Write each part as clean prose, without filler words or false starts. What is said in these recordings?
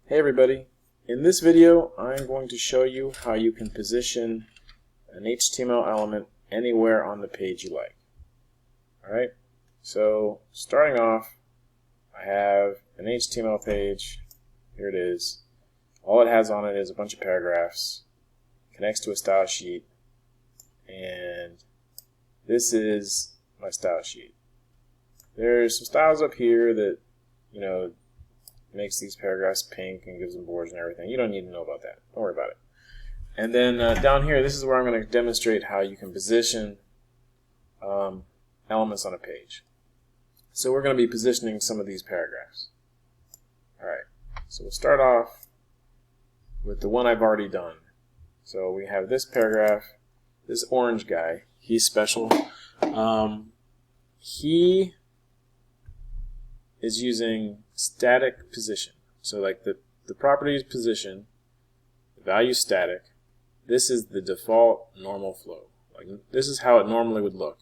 Hey everybody, in this video I'm going to show you how you can position an HTML element anywhere on the page you like. Alright, so starting off I have an HTML page. Here it is. All it has on it is a bunch of paragraphs, connects to a style sheet, and this is my style sheet. There's some styles up here that, makes these paragraphs pink and gives them borders and everything. You don't need to know about that. Don't worry about it. And then down here, this is where I'm going to demonstrate how you can position elements on a page. So we're going to be positioning some of these paragraphs. Alright, so we'll start off with the one I've already done. So we have this paragraph, this orange guy. He's special. He is using static position. So like the property is position, the value is static. This is the default normal flow. Like this is how it normally would look.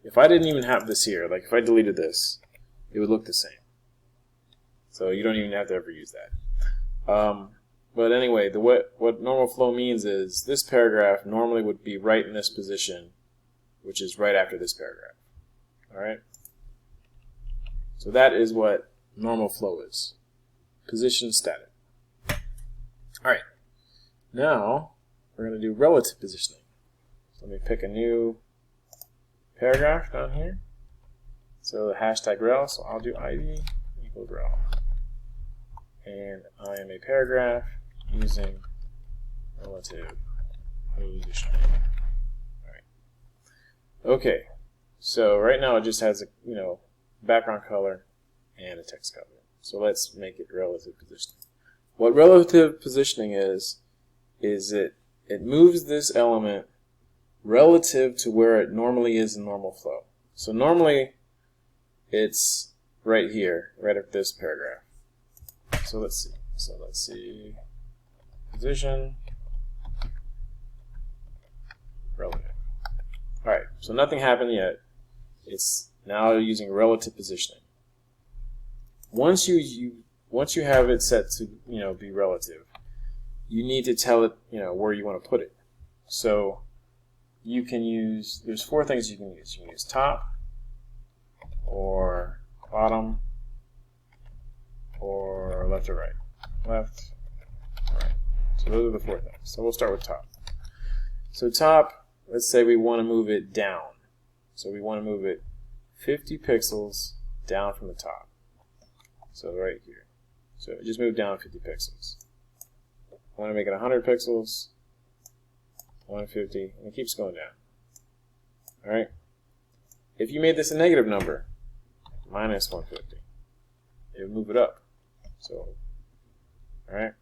If I didn't even have this here, like if I deleted this, it would look the same. So you don't even have to ever use that. But anyway, what normal flow means is this paragraph normally would be right in this position, which is right after this paragraph. Alright? So that is what normal flow is. Position static. Alright. Now, we're going to do relative positioning. So let me pick a new paragraph down here. So the hashtag rel, so I'll do ID equals rel. And I am a paragraph using relative positioning. Alright. Okay. So right now it just has a, background color and a text color. So let's make it relative positioning. What relative positioning is it moves this element relative to where it normally is in normal flow. So normally it's right here, right at this paragraph. So let's see. Position relative. Alright, so nothing happened yet. It's now using relative positioning. Once you have it set to be relative, you need to tell it where you want to put it. So you can use, there's four things you can use. You can use top, or bottom, or left or right. Left, right. So those are the four things. So we'll start with top. So top, let's say we want to move it down. So we want to move it 50 pixels down from the top. So right here. So it just moved down 50 pixels. I want to make it 100 pixels, 150, and it keeps going down. Alright? If you made this a negative number, minus 150, it would move it up. So, alright?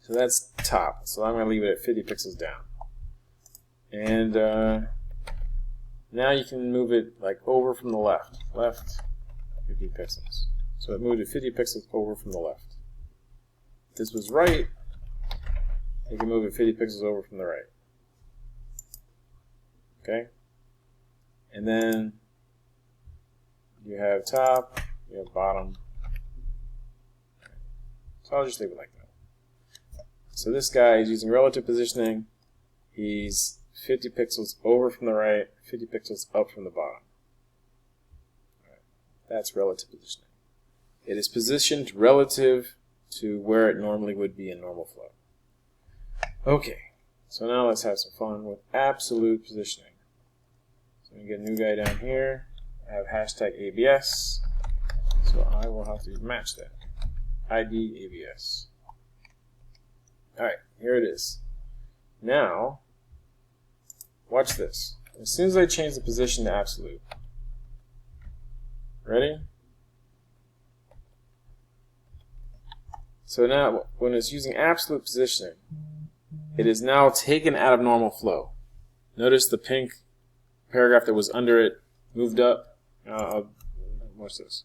So that's top. So I'm going to leave it at 50 pixels down. And now you can move it like over from the left. Left, 50 pixels. So it moved it 50 pixels over from the left. If this was right, you can move it 50 pixels over from the right. Okay? And then you have top, you have bottom. So I'll just leave it like that. So this guy is using relative positioning. He's 50 pixels over from the right, 50 pixels up from the bottom. Right. That's relative positioning. It is positioned relative to where it normally would be in normal flow. Okay, so now let's have some fun with absolute positioning. So we get a new guy down here. I have hashtag ABS. So I will have to match that. ID ABS. Alright, here it is. Now, watch this. As soon as I change the position to absolute, ready? So now, when it's using absolute positioning, it is now taken out of normal flow. Notice the pink paragraph that was under it moved up. Watch this.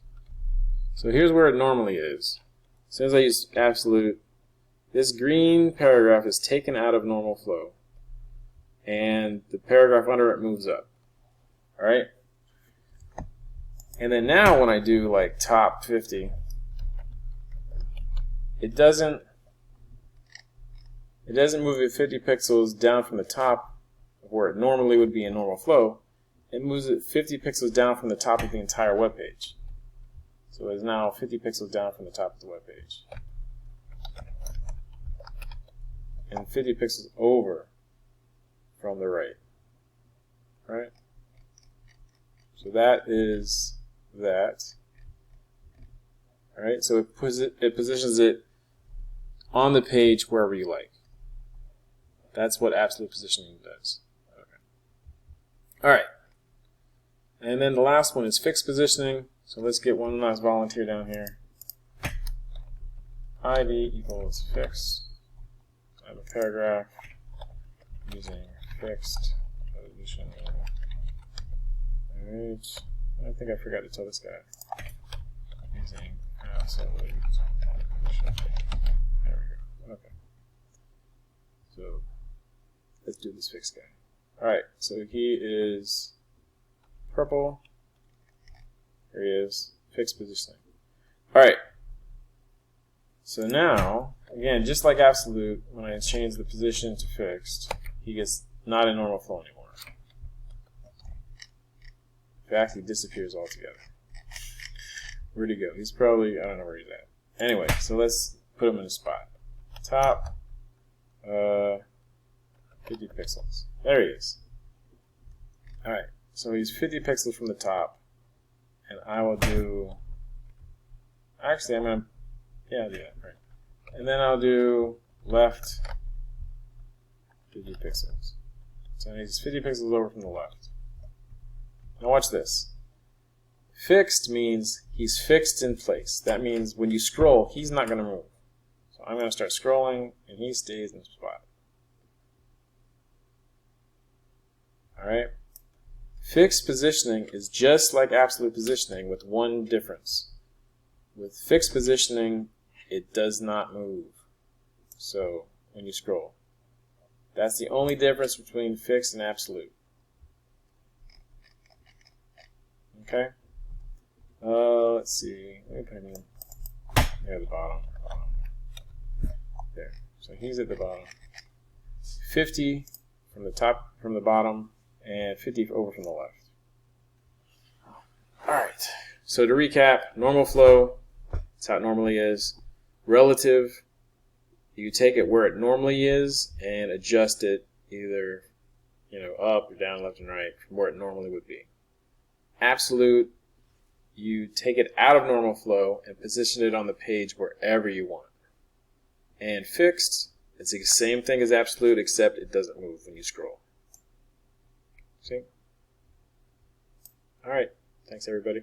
So here's where it normally is. As soon as I use absolute, this green paragraph is taken out of normal flow. And the paragraph under it moves up. Alright? And then now when I do like top 50, it doesn't move it 50 pixels down from the top of where it normally would be in normal flow. It moves it 50 pixels down from the top of the entire web page. So it is now 50 pixels down from the top of the web page. And 50 pixels over from the right. Right? So that is that. Alright, so it positions it on the page wherever you like. That's what absolute positioning does. Okay. Alright. And then the last one is fixed positioning. So let's get one last volunteer down here. ID equals fixed. I have a paragraph using fixed positioning. Alright. I think I forgot to tell this guy. Using absolute positioning. There we go. Okay. So let's do this fixed guy. Alright, so he is purple. Here he is, fixed positioning. Alright, so now, again, just like absolute, when I change the position to fixed, he gets not in normal flow anymore. In fact, he disappears altogether. Where'd he go? He's probably, I don't know where he's at. Anyway, so let's put him in a spot. Top, 50 pixels. There he is. Alright, so he's 50 pixels from the top. And I will do, actually I'm going to, yeah, I'll do that, right. And then I'll do left 50 pixels. So he's 50 pixels over from the left. Now watch this. Fixed means he's fixed in place. That means when you scroll, he's not going to move. So I'm going to start scrolling, and he stays in the spot. Alright? Fixed positioning is just like absolute positioning with one difference. With fixed positioning, it does not move. So, when you scroll. That's the only difference between fixed and absolute. Okay? Let's see. Let me put him in near the bottom. There. So he's at the bottom. 50 from the top, from the bottom, and 50 over from the left. Alright, so to recap, normal flow, that's how it normally is. Relative, you take it where it normally is and adjust it either up or down, left and right from where it normally would be. Absolute, you take it out of normal flow and position it on the page wherever you want. And fixed, it's the same thing as absolute except it doesn't move when you scroll. See? Alright, thanks everybody.